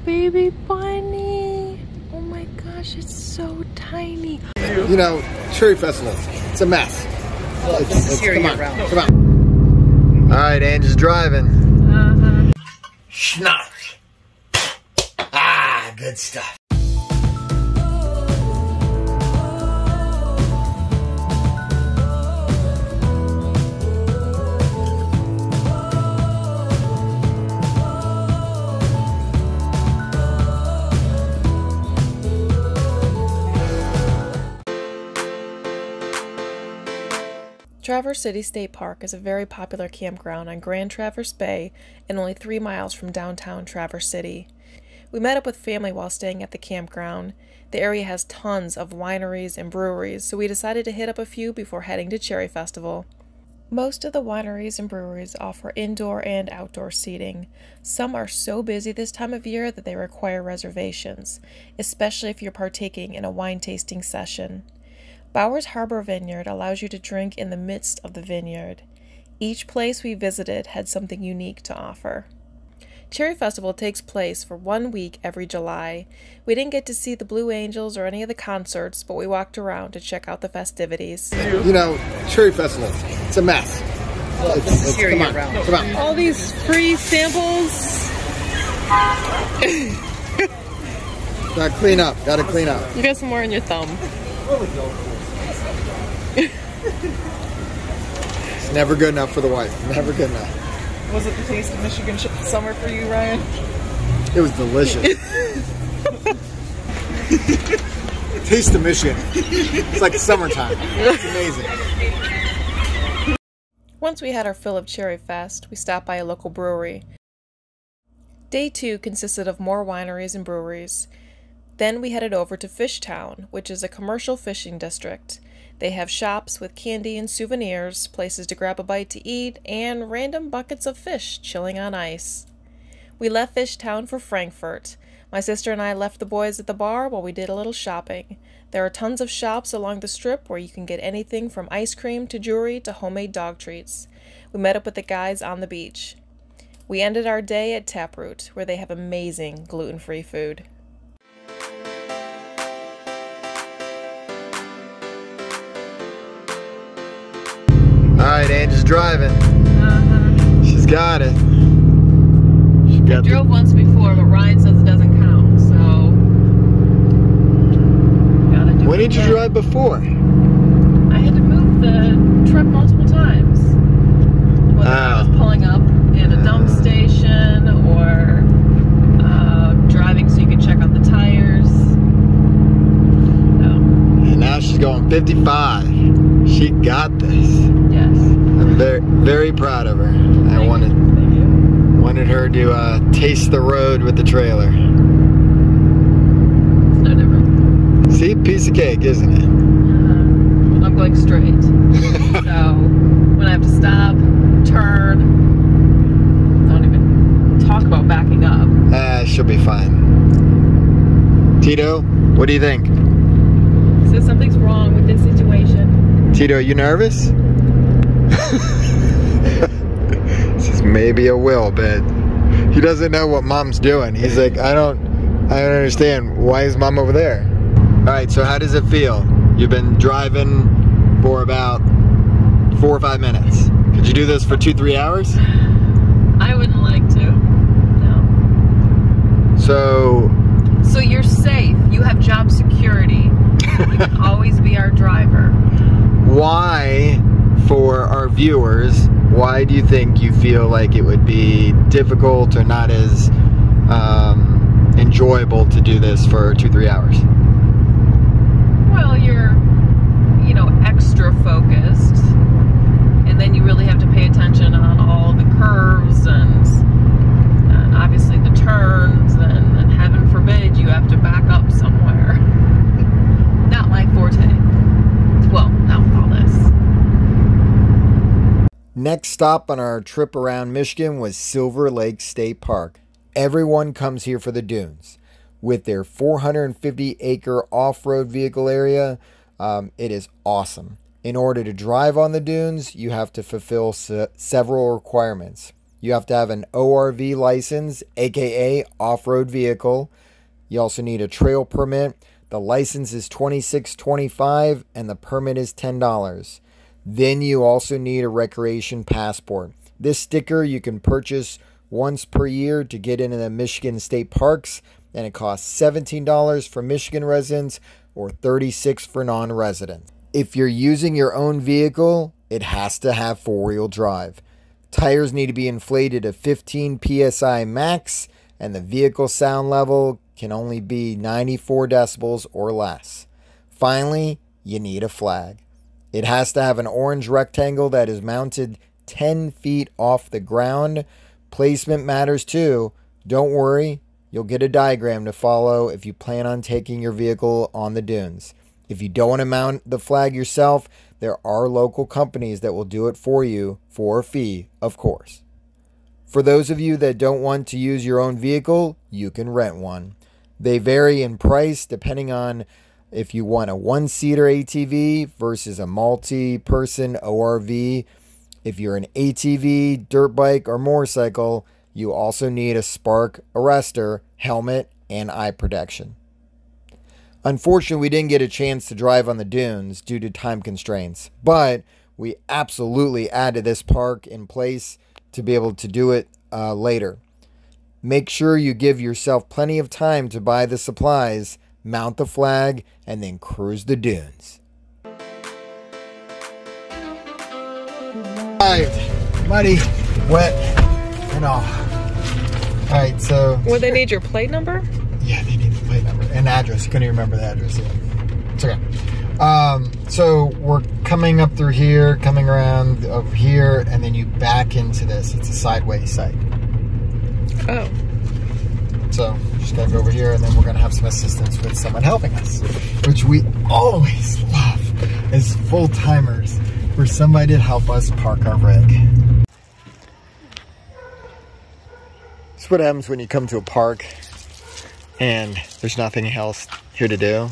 baby bunny. Oh my gosh, it's so tiny. You know, Cherry Festival, it's a mess. Come on, come on. All right, Ange is driving. Schnapps. Ah, good stuff. Traverse City State Park is a very popular campground on Grand Traverse Bay and only 3 miles from downtown Traverse City. We met up with family while staying at the campground. The area has tons of wineries and breweries, so we decided to hit up a few before heading to Cherry Festival. Most of the wineries and breweries offer indoor and outdoor seating. Some are so busy this time of year that they require reservations, especially if you're partaking in a wine tasting session. Bowers Harbor Vineyard allows you to drink in the midst of the vineyard. Each place we visited had something unique to offer. Cherry Festival takes place for 1 week every July. We didn't get to see the Blue Angels or any of the concerts, but we walked around to check out the festivities. You know, Cherry Festival, it's a mess. Come on. All these free samples. Gotta clean up, gotta clean up. You got some more in your thumb. It's never good enough for the wife. Never good enough. Was it the taste of Michigan summer for you, Ryan? It was delicious. Taste of Michigan. It's like summertime. It's amazing. Once we had our fill of Cherry Fest, we stopped by a local brewery. Day 2 consisted of more wineries and breweries. Then we headed over to Fishtown, which is a commercial fishing district. They have shops with candy and souvenirs, places to grab a bite to eat, and random buckets of fish chilling on ice. We left Fishtown for Frankfurt. My sister and I left the boys at the bar while we did a little shopping. There are tons of shops along the strip where you can get anything from ice cream to jewelry to homemade dog treats. We met up with the guys on the beach. We ended our day at Taproot, where they have amazing gluten-free food. Alright, Ange is driving. She's got it. I drove once before, but Ryan says it doesn't count, so gotta do it. When did you drive before? I had to move the truck multiple times. Whether I was pulling up in a dump station or driving so you could check out the tires. So. And now she's going 55. She got this. Yes. I'm very, very proud of her. I wanted her to taste the road with the trailer. It's no different. See, piece of cake, isn't it? I'm going straight. So when I have to stop, turn, don't even talk about backing up. She'll be fine. Tito, what do you think? So something's wrong with this situation. Tito, are you nervous? This is maybe a will, but he doesn't know what mom's doing. He's like, I don't understand. Why is mom over there? All right, so how does it feel? You've been driving for about 4 or 5 minutes. Could you do this for 2-3 hours? I wouldn't like to. No. So you're safe. You have job security. You can always be our driver. Why, for our viewers, why do you think you feel like it would be difficult or not as enjoyable to do this for 2-3 hours? Well, you're, extra focused, and then you really have to pay attention on all the curves and obviously the turns, and heaven forbid you have to back up somewhere. Not my forte. Well, not with all this. Next stop on our trip around Michigan was Silver Lake State Park. Everyone comes here for the dunes. With their 450-acre off-road vehicle area, it is awesome. In order to drive on the dunes, you have to fulfill several requirements. You have to have an ORV license, aka off-road vehicle. You also need a trail permit. The license is $26.25 and the permit is $10. Then you also need a recreation passport. This sticker you can purchase once per year to get into the Michigan state parks, and it costs $17 for Michigan residents or $36 for non-residents. If you're using your own vehicle, it has to have four-wheel drive. Tires need to be inflated to 15 psi max, and the vehicle sound level can only be 94 decibels or less. Finally, you need a flag. It has to have an orange rectangle that is mounted 10 feet off the ground. Placement matters too. Don't worry, you'll get a diagram to follow if you plan on taking your vehicle on the dunes. If you don't want to mount the flag yourself, there are local companies that will do it for you for a fee, of course. For those of you that don't want to use your own vehicle, you can rent one. They vary in price depending on if you want a one-seater ATV versus a multi-person ORV. If you're an ATV, dirt bike, or motorcycle, you also need a spark arrestor, helmet, and eye protection. Unfortunately, we didn't get a chance to drive on the dunes due to time constraints, but we absolutely added this park in place to be able to do it later. Make sure you give yourself plenty of time to buy the supplies, mount the flag, and then cruise the dunes. Muddy, wet, and all. Alright, so... Would they need your plate number? Yeah, they need the plate number and address. Couldn't even remember the address yet. It's okay. So we're coming up through here, coming around over here, and then you back into this. It's a sideways site. Oh. So just gotta go over here, and then we're gonna have some assistance with someone helping us, which we always love as full-timers for somebody to help us park our rig. That's what happens when you come to a park and there's nothing else here to do.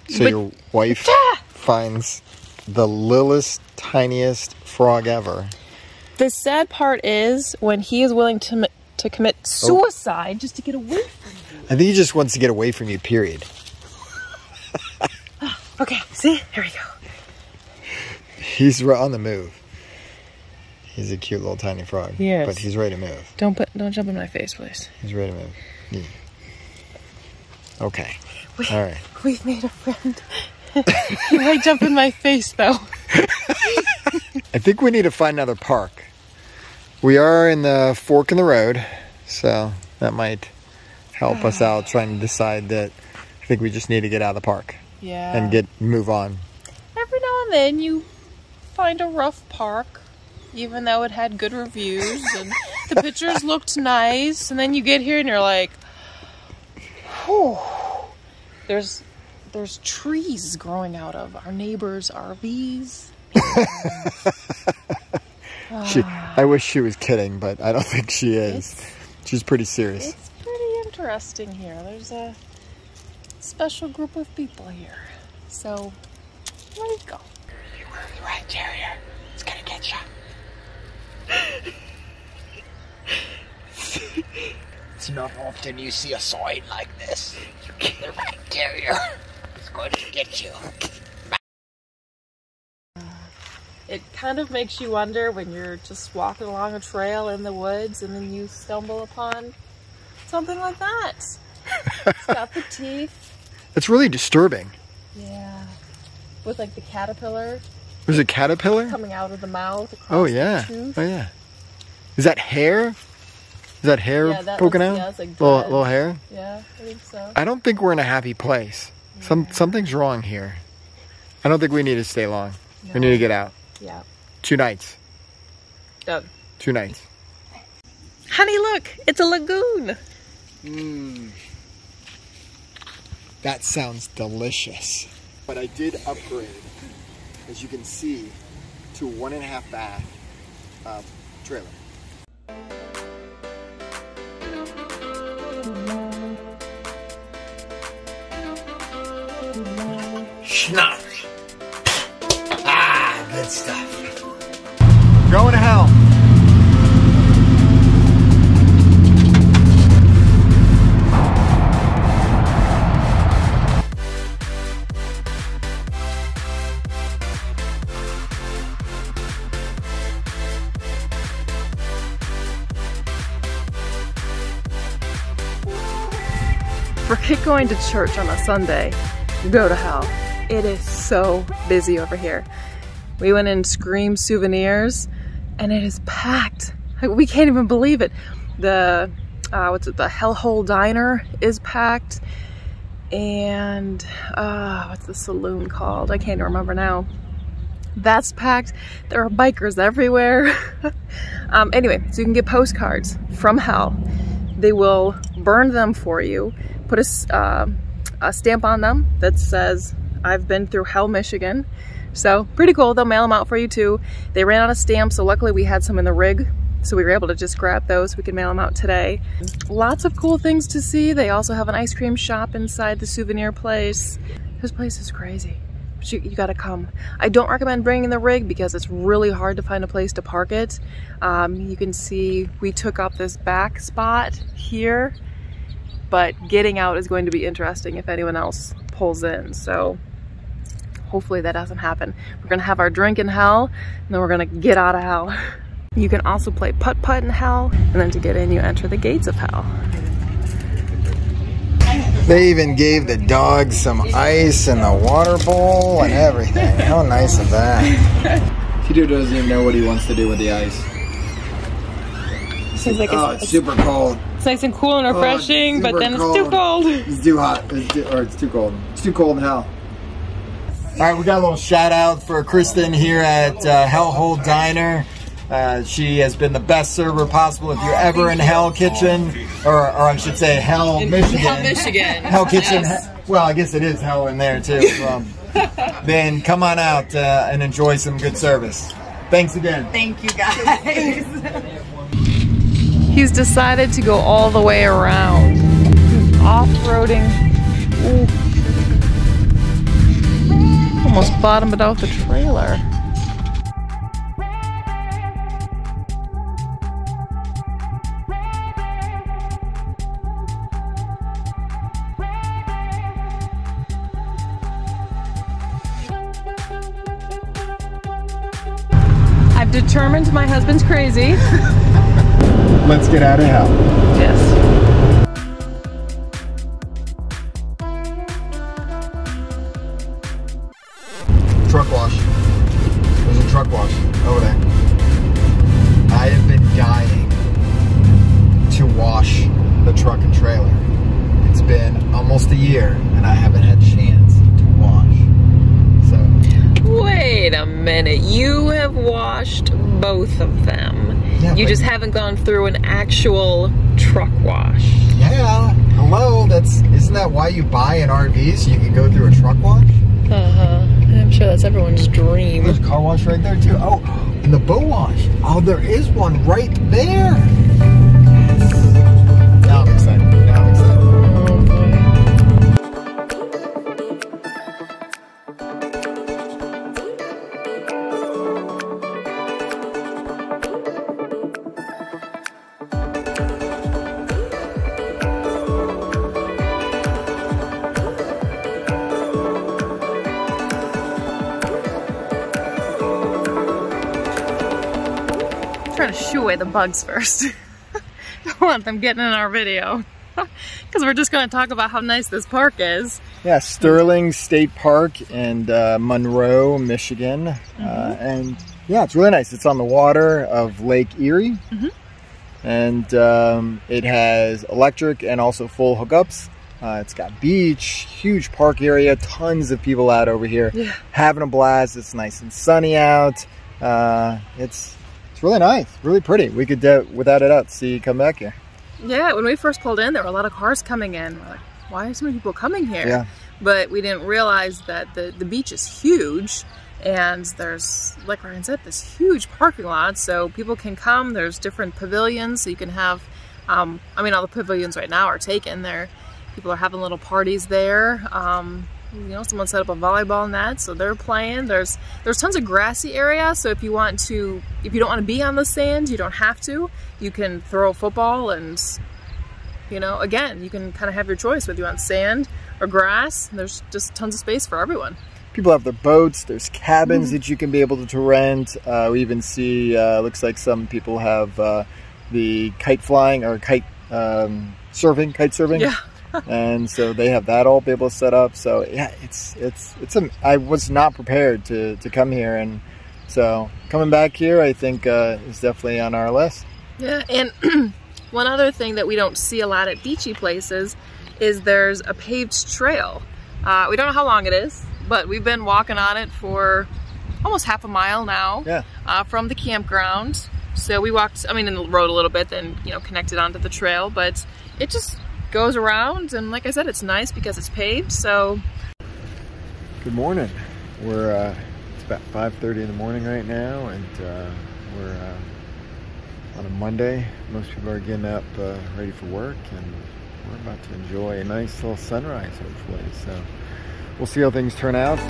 So your wife finds the littlest, tiniest frog ever. The sad part is when he is willing to commit suicide just to get away from you. I think he just wants to get away from you, period. Okay, see? Here we go. He's on the move. He's a cute little tiny frog. Yes. But he's ready to move. Don't jump in my face, please. He's ready to move. Yeah. Okay. All right. We've made a friend. He might jump in my face, though. I think we need to find another park. We are in the fork in the road, so that might help us out trying to decide that I think we just need to get out of the park. Yeah. And move on. Every now and then you find a rough park, even though it had good reviews and the pictures looked nice, and then you get here and you're like, whew, there's trees growing out of our neighbors' RVs. I wish she was kidding, but I don't think she is. She's pretty serious. It's pretty interesting here. There's a special group of people here. So, there you go. You were right, Terrier. It's gonna get you. It's not often you see a sign like this. The right Terrier is going to get you. It kind of makes you wonder when you're just walking along a trail in the woods and then you stumble upon something like that. It's got the teeth. It's really disturbing. Yeah. With like the caterpillar. There's a caterpillar? Coming out of the mouth. Oh yeah. The tooth. Oh yeah. Is that hair? Is that hair poking out? Yeah, it's like little hair? Yeah, I think so. I don't think we're in a happy place. Yeah. Something's wrong here. I don't think we need to stay long. No. We need to get out. Yeah. 2 nights. Done. 2 nights. Honey, look! It's a lagoon! Mmm. That sounds delicious. But I did upgrade, as you can see, to a 1.5 bath trailer. Schnuck. Ah, good stuff. Going to hell. Forget going to church on a Sunday. Go to hell. It is so busy over here. We went in Scream Souvenirs and it is packed. We can't even believe it. The the Hellhole Diner is packed, and what's the saloon called? I can't remember now. That's packed. There are bikers everywhere. Anyway, so you can get postcards from hell. They will burn them for you, put a stamp on them that says, "I've been through hell, Michigan." So pretty cool. They'll mail them out for you too. They ran out of stamps, so luckily we had some in the rig, so we were able to just grab those. We could mail them out today. Lots of cool things to see. They also have an ice cream shop inside the souvenir place. This place is crazy. But you gotta come. I don't recommend bringing the rig because it's really hard to find a place to park it. You can see we took up this back spot here, but getting out is going to be interesting if anyone else pulls in. So hopefully that doesn't happen. We're gonna have our drink in hell, and then we're gonna get out of hell. You can also play putt-putt in hell, and then to get in, you enter the gates of hell. They even gave the dogs some ice in the water bowl and everything. How nice is that? Peter doesn't even know what he wants to do with the ice. Seems like it's super cold. It's nice and cool and refreshing, but then it's too cold. It's too hot, it's too cold. It's too cold in hell. All right, we got a little shout out for Kristen here at Hellhole Diner. She has been the best server possible. If you're ever in Hell Kitchen, or I should say Hell Michigan. Hell Michigan. Hell Kitchen. Yes. Well, I guess it is hell in there too. Then come on out and enjoy some good service. Thanks again. Thank you guys. He's decided to go all the way around. He's off-roading. Ooh. Almost bottomed out the trailer. I've determined my husband's crazy. Let's get out of hell. Yes. Truck wash. There's a truck wash over there. I have been dying to wash the truck and trailer. It's been almost a year and I haven't had a chance to wash. So Wait a minute. You have washed both of them. Yeah, you just haven't gone through an actual truck wash. Yeah. Hello. Isn't that why you buy an RV, so you can go through a truck wash? I'm sure that's everyone's dream. There's a car wash right there too. Oh, and the boat wash. Oh, there is one right there. Now I'm excited. Now I'm excited. Oh boy. Try to shoo away the bugs first. Don't want them getting in our video. Because we're just going to talk about how nice this park is. Yeah, Sterling State Park in Monroe, Michigan. And yeah, it's really nice. It's on the water of Lake Erie. And it has electric and also full hookups. It's got beach, huge park area, tons of people out over here having a blast. It's nice and sunny out. It's really nice, really pretty. We could, without a doubt, see you come back here. Yeah, when we first pulled in, there were a lot of cars coming in. We're like, why are so many people coming here? Yeah. But we didn't realize that the beach is huge, and there's, like Ryan said, this huge parking lot, so people can come. There's different pavilions, so you can have, I mean, all the pavilions right now are taken. People are having little parties there. You know, someone set up a volleyball net, so they're playing. There's tons of grassy area, so if you don't want to be on the sand, you don't have to. You can throw a football, and you know, again, you can kind of have your choice whether you want sand or grass. There's just tons of space for everyone. People have their boats. There's cabins that you can be able to rent. We even see, looks like some people have the kite flying or kite surfing. Yeah. And so they have that all be able to set up. So yeah, I was not prepared to come here, and so coming back here, I think is definitely on our list. Yeah, and one other thing that we don't see a lot at beachy places is there's a paved trail. We don't know how long it is, but we've been walking on it for almost half a mile now. Yeah. From the campground. So we walked, in the road a little bit, then, connected onto the trail, but it just goes around, and like I said, it's nice because it's paved, so. Good morning. It's about 5:30 in the morning right now, and we're on a Monday. Most people are getting up ready for work, and we're about to enjoy a nice little sunrise, hopefully. So we'll see how things turn out.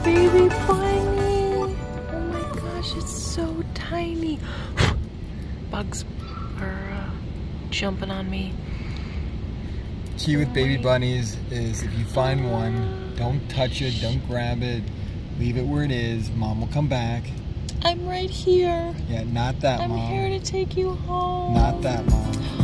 Baby bunny! Oh my gosh, it's so tiny. Bugs are jumping on me. Key with baby bunnies is if you find one, don't touch it, don't grab it, leave it where it is. Mom will come back. I'm right here. Yeah, not that, Mom. I'm here to take you home. Not that, Mom.